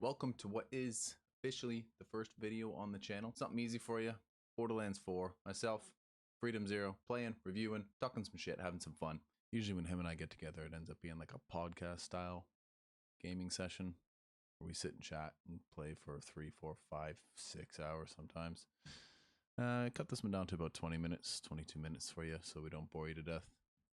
Welcome to what is officially the first video on the channel. Something easy for you. Borderlands 4. Myself, FreedomZer0, playing, reviewing, talking some shit, having some fun. Usually when him and I get together, it ends up being like a podcast style gaming session where we sit and chat and play for 3, 4, 5, 6 hours sometimes. Cut this one down to about 20 minutes, 22 minutes for you so we don't bore you to death.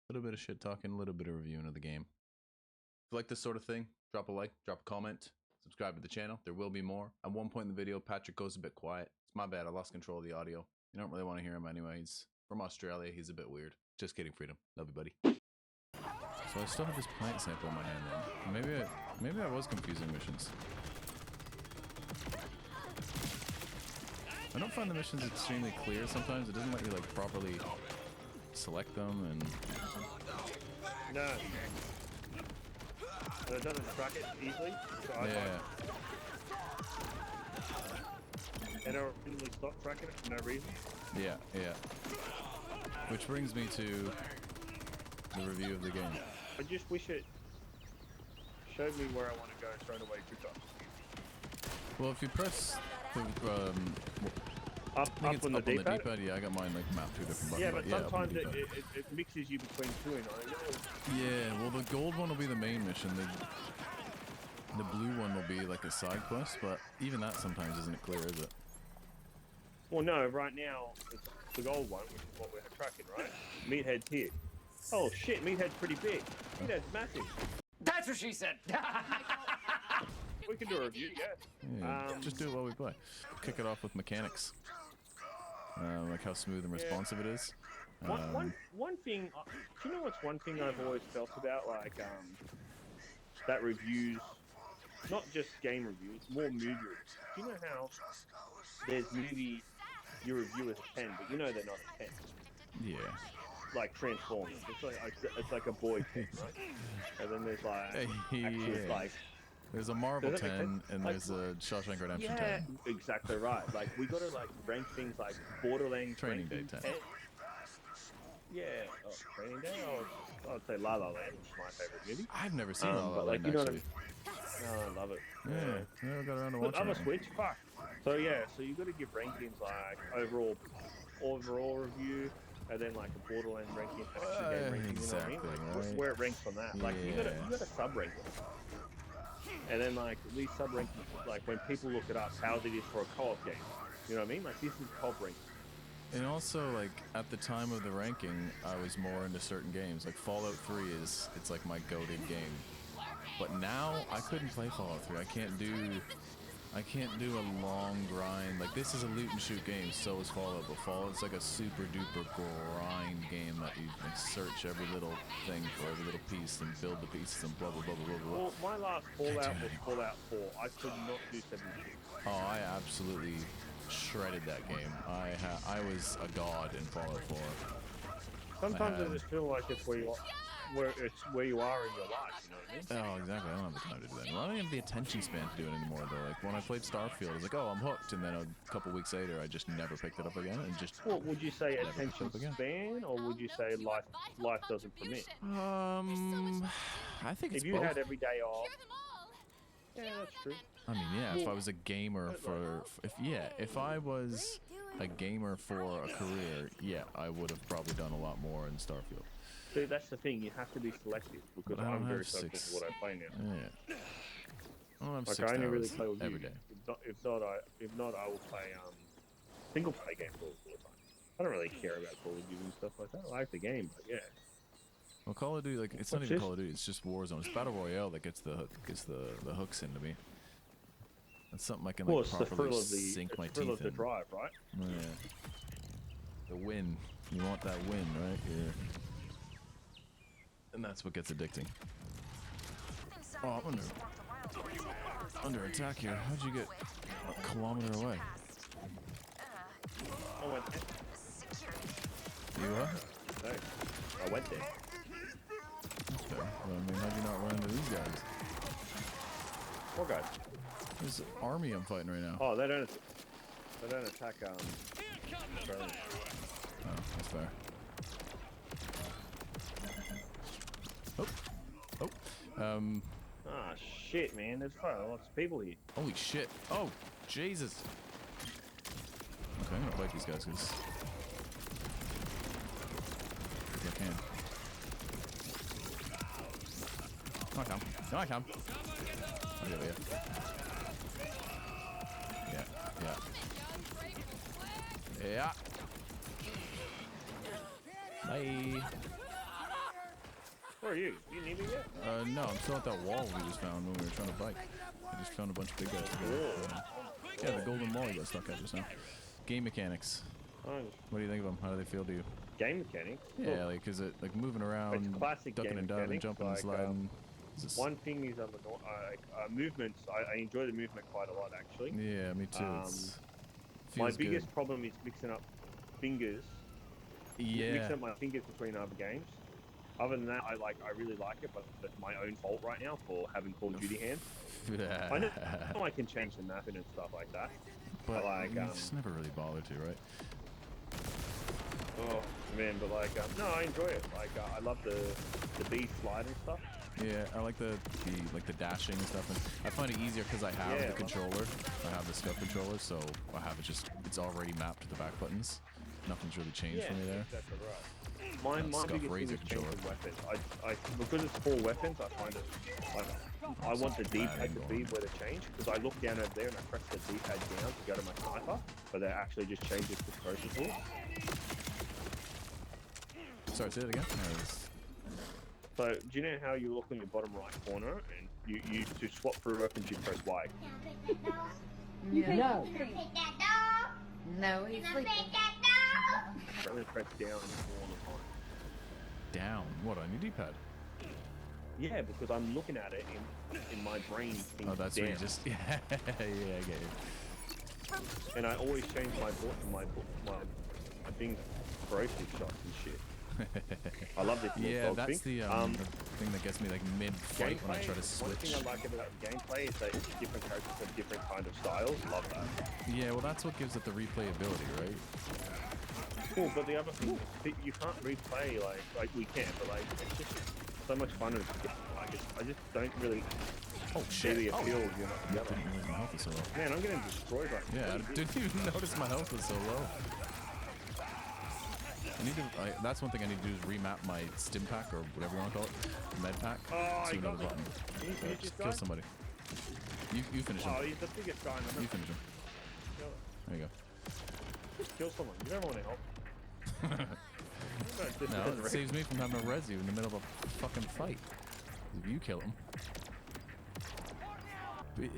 A little bit of shit talking, a little bit of reviewing of the game. If you like this sort of thing, drop a like, drop a comment. Subscribe to the channel. There will be more. At one point in the video, Patrick goes a bit quiet. It's my bad. I lost control of the audio. You don't really want to hear him anyway. He's from Australia. He's a bit weird. Just kidding, Freedom. Love you, buddy. So I still have this plant sample in my hand then. Maybe I was confusing missions. I don't find the missions extremely clear sometimes. It doesn't let you like properly select them and... No. But it doesn't track it easily, so I and it'll randomly stop tracking it for no reason. Yeah. Which brings me to the review of the game. I just wish it showed me where I want to go straight away quicker. Well, if you press the up on the D-pad? Yeah, I got mine like mapped to a different button. Yeah, but sometimes it mixes you between two and Yeah, well the gold one will be the main mission. The blue one will be like a side quest, but even that sometimes isn't clear, is it? Well, no, right now it's the gold one, which is what we're tracking, right? Meathead's here. Oh shit, Meathead's pretty big. Meathead's massive. That's what she said. We can do a review, yeah. Just do it while we play. Kick it off with mechanics. Like how smooth and responsive it is. One thing, do you know what's one thing I've always felt about, like, that reviews, not just game reviews, more movie reviews. Do you know how there's movie you review as a 10, but you know they're not a 10? Yeah. Like Transformers. It's like a boy 10, right? And then there's like, actually like... There's a Marvel 10 and like, there's a Shawshank Redemption 10. Exactly right. Like we gotta like rank things like Borderlands Training Day 10. Yeah, Training Day. I'd say La La Land, which is my favorite movie. I've never seen La La Land, like, you know actually. I love it. Yeah, never got around to watching it. I'm a it. Switch. Fuck. So yeah, so you gotta give rankings like overall review. And then like a Borderlands ranking, action game ranking, exactly, you know what I mean? Like, right? where it ranks on that. Like you gotta sub rank it. And then like these sub rankings, like when people look it up, how it is for a co-op game. You know what I mean? Like this is co-op ranking. And also like at the time of the ranking, I was more into certain games. Like Fallout 3 it's like my goated game. But now I couldn't play Fallout 3. I can't do a long grind. Like this is a loot and shoot game, so is Fallout, but Fallout's like a super duper grind game that you like search every little thing for every little piece and build the pieces and blah blah blah blah blah. Well, my last Fallout was Fallout 4. I could not do 76. Oh, I absolutely shredded that game. I was a god in Fallout 4. Sometimes I just feel like it's where you are in your life, you know what I mean? Oh, exactly. I don't have the time to do that anymore. I don't have the attention span to do it anymore, though. Like, when I played Starfield, I was like, oh, I'm hooked, and then a couple weeks later, I just never picked it up again, and just... Well, would you say attention span, or would you say life doesn't permit? I think it's if you both. had every day off... Yeah, that's true. I mean, yeah, if I was a gamer if I was a gamer for a career, yeah, I would have probably done a lot more in Starfield. See, that's the thing. You have to be selective because I'm very selective for what I play now. Yeah. I don't have like 6 I only hours really play with every day. If not, I will play single player games all the time. I don't really care about Call of Duty and stuff like that. I like the game, but yeah. Well, Call of Duty, like it's not even Call of Duty. It's just Warzone. It's Battle Royale that gets the hooks into me. That's something I can like properly sink my teeth in. It's the drive, right? Yeah. The win. You want that win, right? Yeah. And that's what gets addicting. Oh, I'm under attack here. How'd you get a kilometer away? I went there. You are? No, I went there. That's fair. Well, I mean, how'd you not run into these guys? What guys? There's an army I'm fighting right now. Oh, they don't attack, Australians. Oh, that's fair. Oh. Ah, shit, man. There's quite lots of people here. Holy shit. Oh, Jesus. Okay, I'm gonna fight these guys because I can. No, I can. No, I can. Oh, yeah, yeah. Yeah. Bye. Where are you? You need me yet? No, I'm still at that wall we just found when we were trying to bike. I just found a bunch of big guys together. Yeah, the golden wall you got stuck at just now. Game mechanics. Oh, What do you think of them? How do they feel to you? game mechanics? Yeah, like, is it like moving around, It's classic ducking game and diving, mechanics, jumping and like, sliding? Is this... One thing is movements. I enjoy the movement quite a lot, actually. Yeah, me too. My Feels biggest good. problem is mixing up fingers. Yeah. Mixing up my fingers between other games. Other than that, I really like it, but that's my own fault right now for having Call of Duty hands. I know I can change the mapping and stuff like that, but like you just never really bother to, right? Oh man, but like no, I enjoy it. Like I love the B slide and stuff. Yeah, I like the dashing and stuff, and I find it easier because I have the controller. I have the scope controller, so I have it it's already mapped to the back buttons. Nothing's really changed for me there. Exactly right. My biggest thing is changing weapons. I because it's 4 weapons, I find it like I want the D-pad to be where they change, because I look down over there and I press the D-pad down to go to my sniper, but they actually just change it to process tool. Sorry, say it again. So, do you know how you look in your bottom right corner and you to swap through weapons you press Y? No. No, he's sleeping. Only press down all the time. Down? What, on your D-pad? Yeah, because I'm looking at it in my brain. Oh, that's down. where you just... yeah, I get you. And I always change my thing ferocious shots and shit. I love this. Yeah, that's the thing that gets me like mid-fight when I try to switch. One thing I like about gameplay is that different characters have different kind of styles. Love that. Yeah, well, that's what gives it the replayability, right? Cool, but the other thing, you can't replay like we can, but like it's just so much fun. I just don't really. Oh shit! Really appeal, you know. didn't realize my health was so low. Man, I'm getting destroyed right now. Yeah, I didn't even notice my health was so low. I need to. That's one thing I need to do is remap my stim pack or whatever you want to call it, med pack, to another button. Can you finish this guy? Kill somebody. You finish him. Oh, he's the biggest guy in the You finish him. There you go. Just kill someone. You don't want to help. No, it saves me from having to res you in the middle of a fucking fight. If you kill him.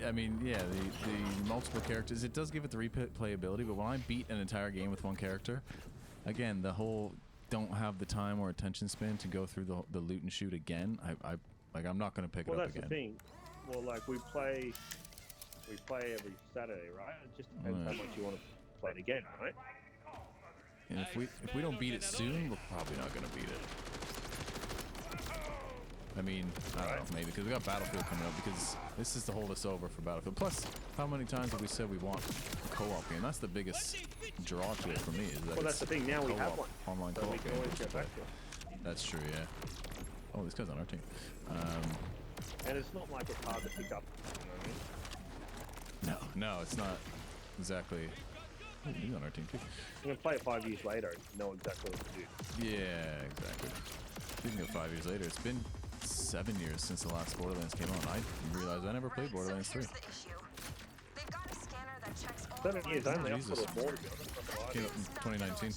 I mean, yeah, the multiple characters, it does give it the replayability, but when I beat an entire game with one character, again, the whole don't have the time or attention span to go through the loot and shoot again, I'm not going to pick it up again. Well, that's the thing. Well, like, we play every Saturday, right? It just depends how much you want to play it again, right? And if we don't beat it soon, we're probably not going to beat it. I mean, I don't know, maybe, because we got Battlefield coming up, because this is to hold us over for Battlefield. Plus, how many times have we said we want a co-op game? That's the biggest draw to it for me. Is that well, that's the thing. Now we have one. Online so co-op we can always get back to it. That's true, yeah. Oh, this guy's on our team. And it's not like it's hard to pick up. You know what I mean? No, it's not exactly. Oh, he's on our team too. I'm gonna play it 5 years later and know exactly what to do. Yeah, exactly. Speaking of 5 years later, it's been 7 years since the last Borderlands came out. I realized I never played Borderlands 3. 7 years only. Jesus. I thought it was Came out in 2019.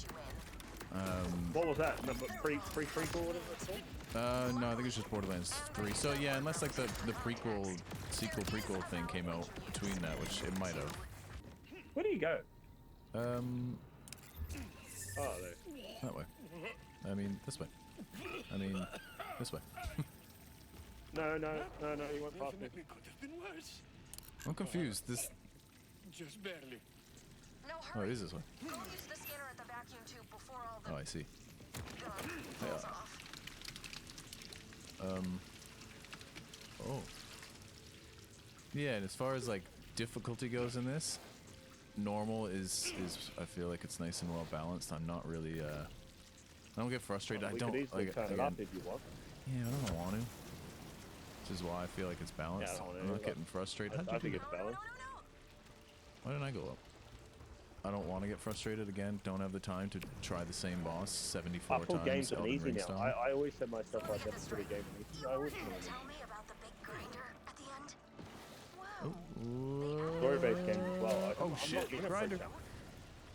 What was that? Number pre-prequel, whatever it's called? No, I think it's just Borderlands 3. So yeah, unless like the prequel thing came out between that, which it might have. Where do you go? Oh, there. That way. I mean, this way. I mean, this way. No, you went past me. Could have been worse. I'm confused. This. Just barely. No, Oh, hurry. it is this way. Go use the scanner at the vacuum tube before all the Oh, I see. falls off. Oh. Yeah, and as far as like difficulty goes in this, normal is I feel like it's nice and well balanced. I'm not really I don't get frustrated. We I don't could easily like turn it again, up if you want. yeah, I don't want to. Which is why I feel like it's balanced. Yeah, I don't I'm know. not getting frustrated. How'd I you think do it's that? balanced. Why didn't I go up? I don't want to get frustrated again. Don't have the time to try the same boss 74 I put times. games on Elden easy Ring now. style. I always said myself I'd never put a game on easy. I always put it on easy. Tell me about the big grinder at the end. Wow. Story-based games as well. Oh I'm shit, not being a grinder. freak out.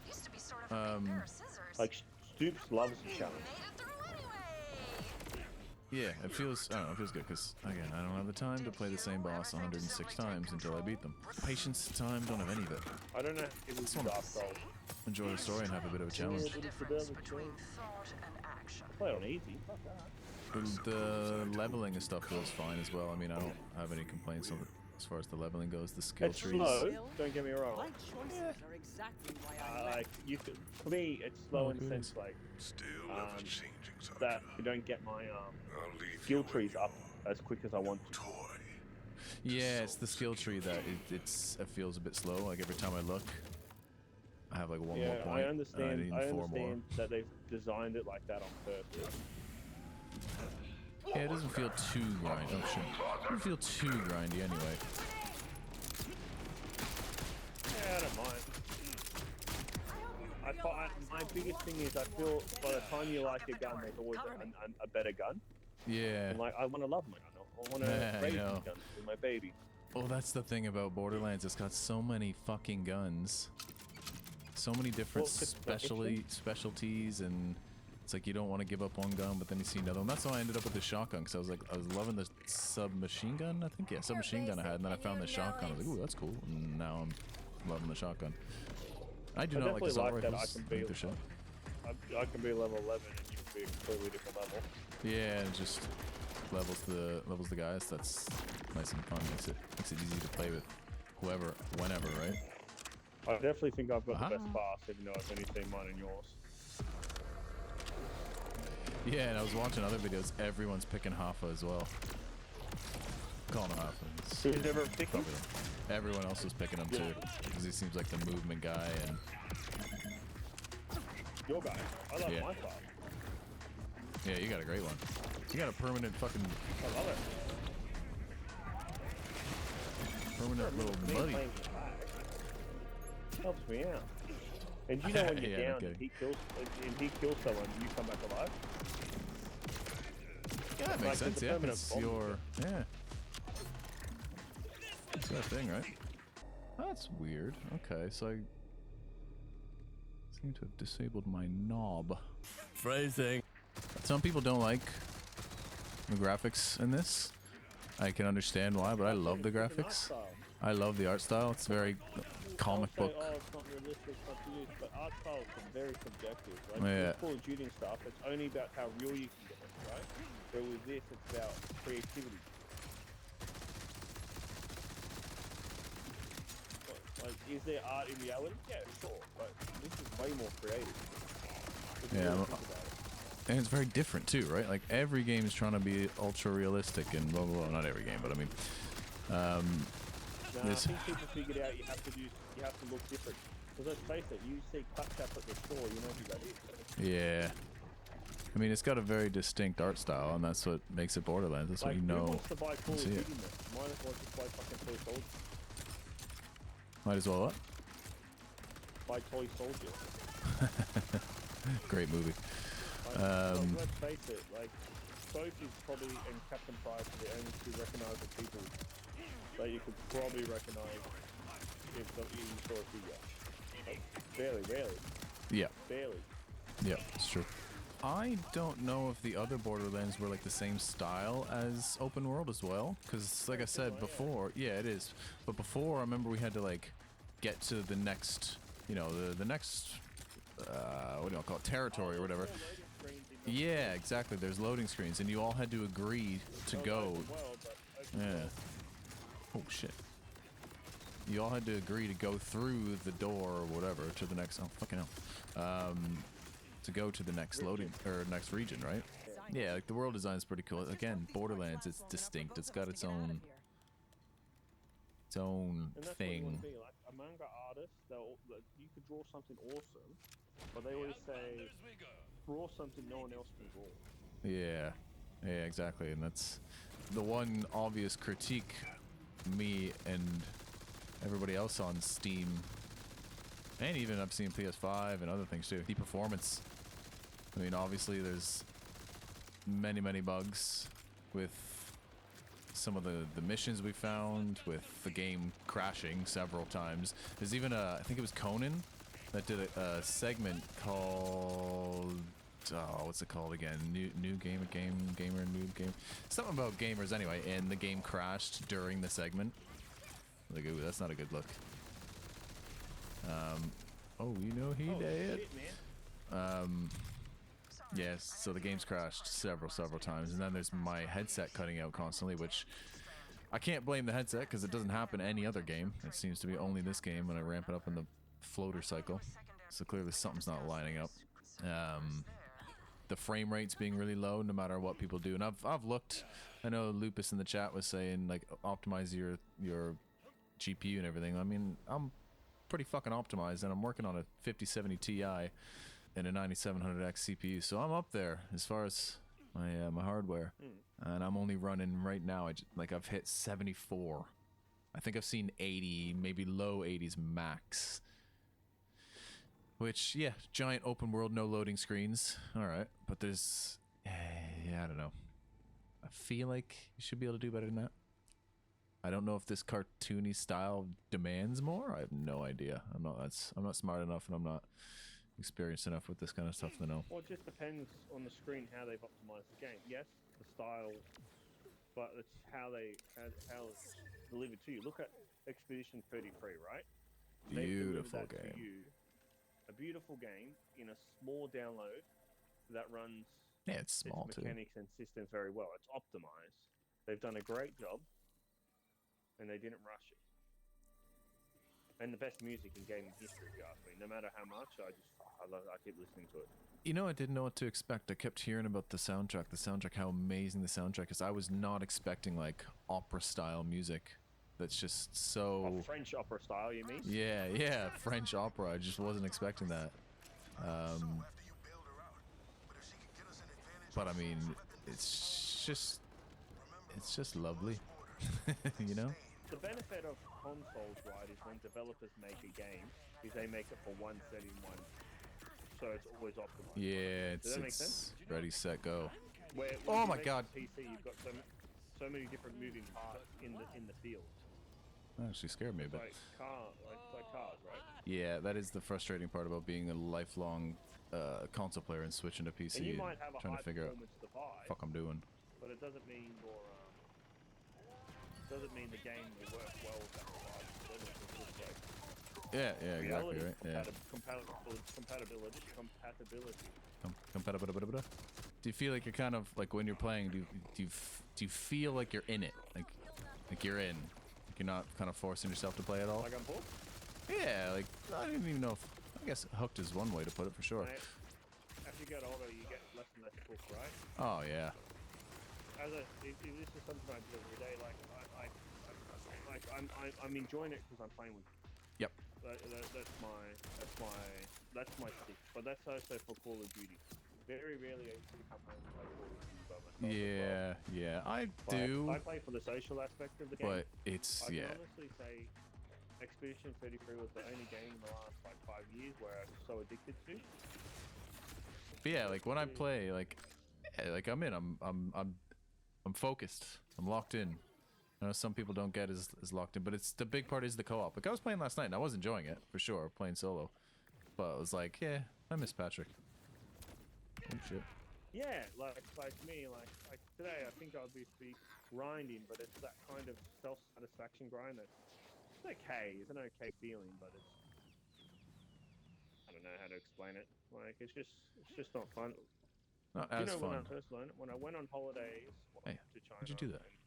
Used to be sort of a big pair of scissors. Like Stoops loves the challenge. Made it through anyway. Yeah, it feels, I don't know, it feels good because, again, I don't have the time to play the same boss 106 times until I beat them. Patience, time, don't have any of it. I don't know if it was Dark Souls. Enjoy the story and have a bit of a challenge. Yeah, but it's a bit of a Between challenge. thought and action. Play it on easy. Fuck that. The leveling and stuff feels fine as well. I mean, I don't have any complaints on as far as the leveling goes. The skill It's trees. slow. Don't get me wrong. My choices are exactly why I left. Like you could, for me, it's slow Oh, in the goodness. sense like Still Um, ever changing, that Soakurai. you don't get my I'll leave skill you with trees your up as quick as I want to. toy. Yeah, it's the skill tree that it feels a bit slow. Like every time I look, I have like one more Yeah, point. I understand. need I 4 more. understand that they've designed it like that on purpose. Yeah, it doesn't feel too grindy. Oh shit. It doesn't feel too grindy anyway. Yeah, I don't mind. My biggest thing is I feel by the time you like a gun, there's always a better gun. Yeah. And like I want to love my gun. I want Yeah, to I raise my know. gun with my baby. Oh, that's the thing about Borderlands. It's got so many fucking guns. So many different Well, it's specialties, and it's like you don't want to give up one gun, but then you see another one. That's why I ended up with the shotgun, because I was like, I was loving the submachine gun, I think. Yeah, submachine gun I had, and then I found the shotgun. I was like, ooh, that's cool. And now I'm loving the shotgun. I do I not like definitely assault like that rifles. I can I be. think they're shit. I can be level 11 and you can be a completely different level. Yeah, it just levels the guys. That's nice and fun. Makes it easy to play with whoever, whenever, right? I definitely think I've got the best Ah. pass, even though I've only seen mine and yours. Yeah, and I was watching other videos. Everyone's picking Hoffa as well. Calling him Hoffa. Who's ever picked him? Everyone else was picking him too, because he seems like the movement guy. And Your guy. I love Yeah. my pass. yeah, you got a great one. You got a permanent fucking I love it. permanent little Me buddy. playing with flag helps me out. And you know when you're Yeah, no down kidding. and he kills someone, you come back alive. Yeah, that Like, makes it's sense. a Yeah, permanent it's bomb. your It's that thing, right? That's weird. Okay, so I seem to have disabled my knob. Phrasing. Some people don't like the graphics in this. I can understand why, but I love the graphics. I love the art style. It's very comic book. Oh, it's not realistic, it's not produced, but art styles are very subjective. Like Yeah. with Call of Duty and stuff, it's only about how real you can get it, right? But with this, it's about creativity. Like, is there art in reality? Yeah, sure, but this is way more creative. If you Yeah, really I'm- think about it. And it's very different too, right? Like every game is trying to be ultra realistic and blah blah blah. Not every game, but I mean, Nah, This- I think people figured out you have to look different. Because let's face it, you see Claptrap at the store, you know who that is. yeah. I mean, it's got a very distinct art style, and that's what makes it Borderlands. That's what Like, you who know. wants to buy Call of see Duty it. then? Might as well just buy fucking Toy Soldier. Might as well. What? Buy Toy Soldier. Great movie. Like, let's face it, like, Soap is probably, and Captain Price are the only two recognizable people that you could probably recognize if you saw a figure. Like, barely. Yeah. Barely. Yeah, it's true. I don't know if the other Borderlands were like the same style as open world as well, because like I said before, yeah, it is. But before, I remember we had to like get to the next, you know, the next, what do you call it, territory or whatever. Yeah, exactly. There's loading screens, and you all had to agree to go. Yeah. Oh shit. You all had to agree to go through the door or whatever to the next. Oh fucking hell. To go to the next loading or next region, right? Yeah, like the world design is pretty cool. Again, Borderlands, it's distinct. It's got its own And that's what you thing. want to be, like a manga artist. You could draw something awesome, but they always say, draw something no one else can draw. Yeah, yeah, exactly. And that's the one obvious critique me and everybody else on Steam, and even I've seen PS5 and other things too, the performance. I mean, obviously there's many bugs with some of the missions we found, with the game crashing several times. There's even I think it was Conan that did a segment called, oh, what's it called again? Gamer, noob game. Something about gamers anyway, and the game crashed during the segment. Like, ooh, that's not a good look. Oh, you know he did. Shit, man. Yes, so the game's crashed several times, and then there's my headset cutting out constantly, which I can't blame the headset because it doesn't happen any other game. It seems to be only this game when I ramp it up in the floater cycle. So clearly something's not lining up. The frame rate's being really low no matter what people do, and I've looked. I know Lupus in the chat was saying like optimize your GPU and everything. I mean, I'm pretty fucking optimized, and I'm working on a 5070 Ti and a 9700X CPU, so I'm up there as far as my hardware. And I'm only running right now. I've hit 74. I think I've seen 80, maybe low 80s max. Which, yeah, giant open world, no loading screens. All right, but there's, yeah, I don't know. I feel like you should be able to do better than that. I don't know if this cartoony style demands more. I have no idea. I'm not smart enough, and I'm not experienced enough with this kind of stuff to know. Well, it just depends on the screen how they've optimized the game. Yes, the style, but it's how it's delivered to you. Look at Expedition 33, right? Beautiful They've delivered that game. to you, a beautiful game in a small download that runs Yeah, it's small its too. mechanics and systems very well. It's optimized. They've done a great job, and they didn't rush it. And the best music in gaming history, if you ask me. No matter how much, I keep listening to it. You know, I didn't know what to expect. I kept hearing about the soundtrack, how amazing the soundtrack is. I was not expecting like opera style music. That's just so French opera style, you mean? yeah, French opera. I just wasn't expecting that. But I mean, it's just lovely, you know. The benefit of consoles, right, is when developers make a game, is they make it for one setting, so it's always optimized. Yeah, Does that make sense? ready, set, go. When Oh you my make God. a PC, you've got so many different moving parts in the field. That actually scared me a bit. Like cars, right? Yeah, that is the frustrating part about being a lifelong console player and switching to PC And you might have a trying high to figure out performance device, what the fuck I'm doing. but it doesn't mean the game will work well with that device. Yeah, exactly, right. Yeah. Compatibility. Do you feel like you're kind of like when you're playing? Do you feel like you're in it? Like you're in? Like you're not kind of forcing yourself to play at all? Like I'm bored? Yeah, like I don't even know if. I guess hooked is one way to put it for sure. Mate, as you get older, you get less and less hooked, right? Oh yeah. If this is something I do every day, I'm enjoying it because I'm playing with you. Yep. That's my stick. But that's also for Call of Duty. Very rarely I come home and play Call of Duty by myself. Yeah, I But do. I play for the social aspect of the game. But it's I can honestly say Expedition 33 was the only game in the last 5 years where I was so addicted to. But yeah, like when I play, like I'm in. I'm focused. I'm locked in. I know some people don't get as locked in, but it's the big part is the co-op. Like I was playing last night and I was enjoying it for sure, playing solo. But I was like, yeah, I miss Patrick. Oh shit. Yeah, like me, like today I think I'll be grinding, but it's that kind of self-satisfaction grind that's okay. It's an okay feeling, but it's I don't know how to explain it. Like it's just not fun. Not as When I fun. first learned it, when I went on holidays Hey, to China, how'd you do that? and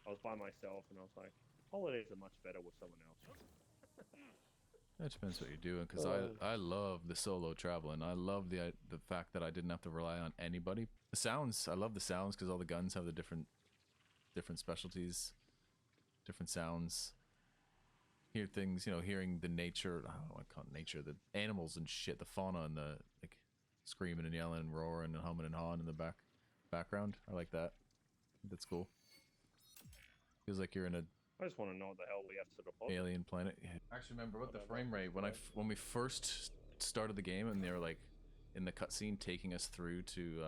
I was by myself, and I was like, holidays are much better with someone else. It depends what you're doing, because I love the solo traveling. I love the fact that I didn't have to rely on anybody. The sounds, I love the sounds because all the guns have the different specialties, different sounds. Hear things, you know, hearing the nature. I don't know what I call it, nature, the animals and shit, the fauna and the like screaming and yelling and roaring and humming and hawing in the background. I like that. That's cool. Feels like you're in a I just want to know what the hell we have to deposit. alien planet. Yeah. I actually remember what the frame rate when we first started the game and they were like in the cutscene taking us through to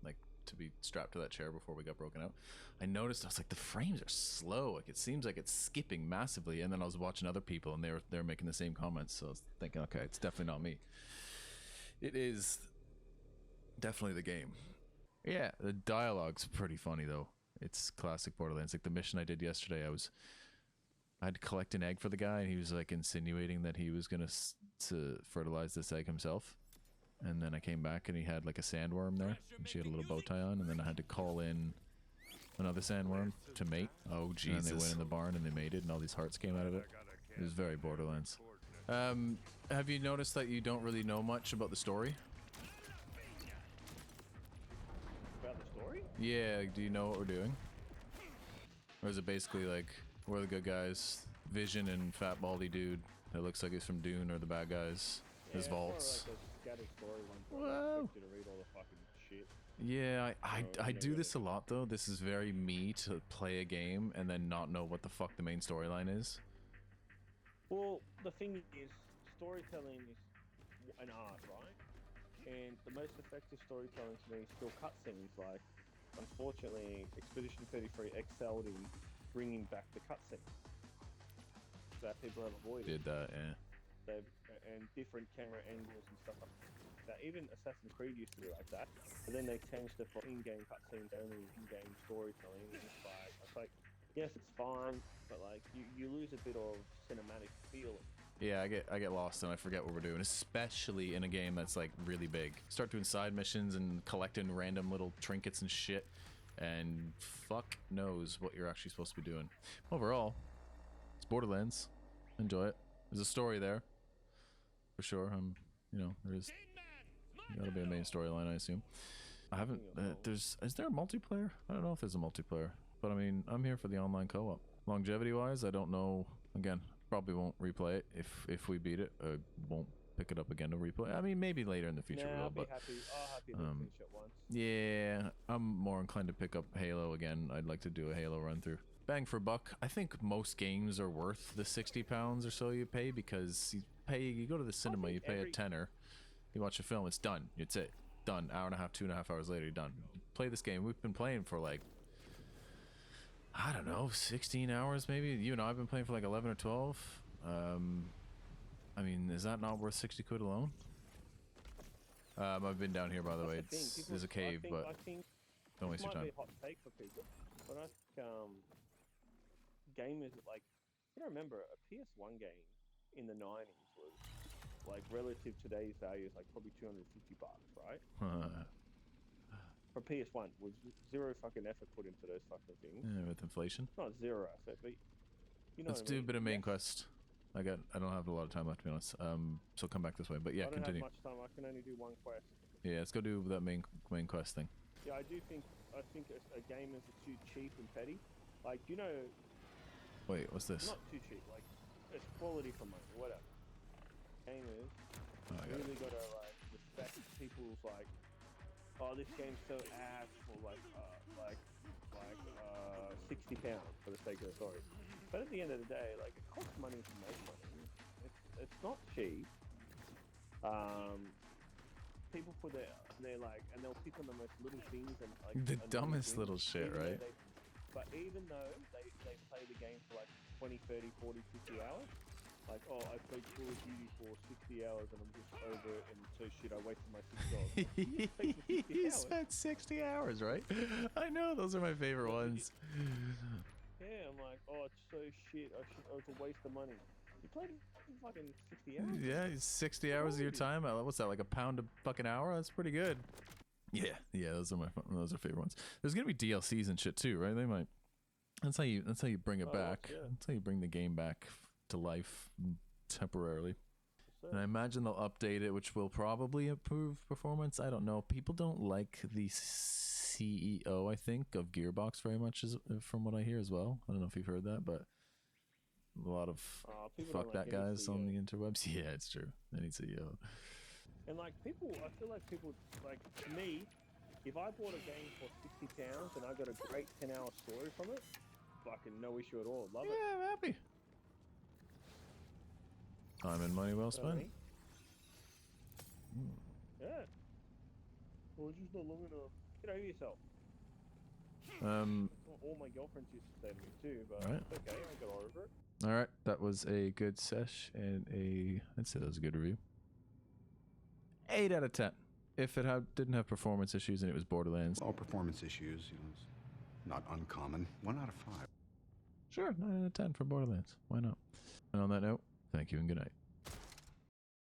like to be strapped to that chair before we got broken out. I noticed I was like the frames are slow. Like it seems like it's skipping massively. And then I was watching other people and they were making the same comments. So I was thinking, okay, it's definitely not me. It is definitely the game. Yeah, the dialogue's pretty funny though. It's classic Borderlands. Like the mission I did yesterday, I had to collect an egg for the guy, and he was like insinuating that he was gonna to fertilize this egg himself. And then I came back, and he had like a sandworm there, and she had a little bow tie on. And then I had to call in another sandworm to mate. Oh Jesus! And they went in the barn and they mated, and all these hearts came out of it. It was very Borderlands. Have you noticed that you don't really know much about the story? About the story? Yeah, do you know what we're doing? Or is it basically like, we're the good guys, Vision and Fat Baldy Dude that looks like he's from Dune, or the bad guys, his vaults? Like a scattered story one. Whoa. To read all the fucking shit. Yeah, I do this a lot though. This is very me to play a game and then not know what the fuck the main storyline is. Well, the thing is, storytelling is an art, right? And the most effective storytelling to me is still cutscenes. Like, unfortunately, Expedition 33 excelled in bringing back the cutscenes that people have avoided. Did that, yeah. And different camera angles and stuff like that. Even Assassin's Creed used to be like that, but then they changed it for in-game cutscenes only, in-game storytelling. And it's like, yes, it's fine, but like you lose a bit of cinematic feel. Yeah, I get lost and I forget what we're doing, especially in a game that's like really big. Start doing side missions and collecting random little trinkets and shit, and fuck knows what you're actually supposed to be doing. Overall, it's Borderlands. Enjoy it. There's a story there, for sure. You know, there's gotta be a main storyline, I assume. I haven't. Is there a multiplayer? I don't know if there's a multiplayer, but I mean, I'm here for the online co-op. Longevity-wise, I don't know. Again, probably won't replay it if we beat it. Won't pick it up again to replay. I mean, maybe later in the future. Nah, I'll be happy to finish it once. Yeah, I'm more inclined to pick up Halo again. I'd like to do a Halo run through. Bang for buck. I think most games are worth the £60 or so you pay, because you go to the cinema, you pay a tenner, you watch a film, it's done. It's it. Done. Hour and a half, 2.5 hours later, you're done. Play this game. We've been playing for like, I don't know, 16 hours maybe. You and I have been playing for like 11 or 12. I mean, is that not worth 60 quid alone? I've been down here, by the way. There's a cave, but don't waste your time. This might be a hot take for people, but I think gamers, like, you know, remember a PS1 game in the 90s was like, relative to today's values, like probably $250, right? For PS1, with zero fucking effort put into those fucking things. Yeah, with inflation. It's not zero effort, but you know. Let's do a bit of main quest. I don't have a lot of time left, to be honest. So come back this way. But yeah, I don't continue. have much time. I can only do one quest. Yeah, let's go do that main quest thing. Yeah, I think a game is too cheap and petty. Like, you know. Wait, what's this? Not too cheap. Like, it's quality for money. Whatever. Gamers really gotta like respect people's like, oh, this game's so ass for like £60 for the sake of the story. But at the end of the day, like, it costs money to make money. It's not cheap. People put their like, and they'll pick on the most little things and like the dumbest little shit, right? But even though they play the game for like 20, 30, 40, 50 hours, like, oh, I played Call of Duty for 60 hours and I'm just over it and so shit, I wasted my $6. You spent 60 hours, right? I know, those are my favorite ones. Yeah, I'm like, oh, it's so shit, it's a waste of money. You played fucking 60 hours? Yeah, 60 hours of your time. What's that, like a pound a fucking hour? That's pretty good. Yeah, those are favorite ones. There's gonna be DLCs and shit too, right? They might. That's how you bring it back. Yeah. That's how you bring the game back to life temporarily. And I imagine they'll update it, which will probably improve performance. I don't know. People don't like the CEO, I think, of Gearbox very much, from what I hear as well. I don't know if you've heard that, but a lot of fuck that guys on the interwebs. Yeah, it's true. Any CEO. And like, I feel like people, like, to me, if I bought a game for £60 and I got a great 10-hour story from it, fucking no issue at all. Love it. Yeah, I'm happy. Time and money well spent. Yeah. Well, it's just not long enough. Get over yourself. That's what all my girlfriends used to say to me too, but Right. it's okay, I got over it. All right, that was a good sesh and I'd say that was a good review. 8 out of 10. If it didn't have performance issues and it was Borderlands. All performance issues, you know, is not uncommon. 1 out of 5. Sure, 9 out of 10 for Borderlands. Why not? And on that note, thank you and good night.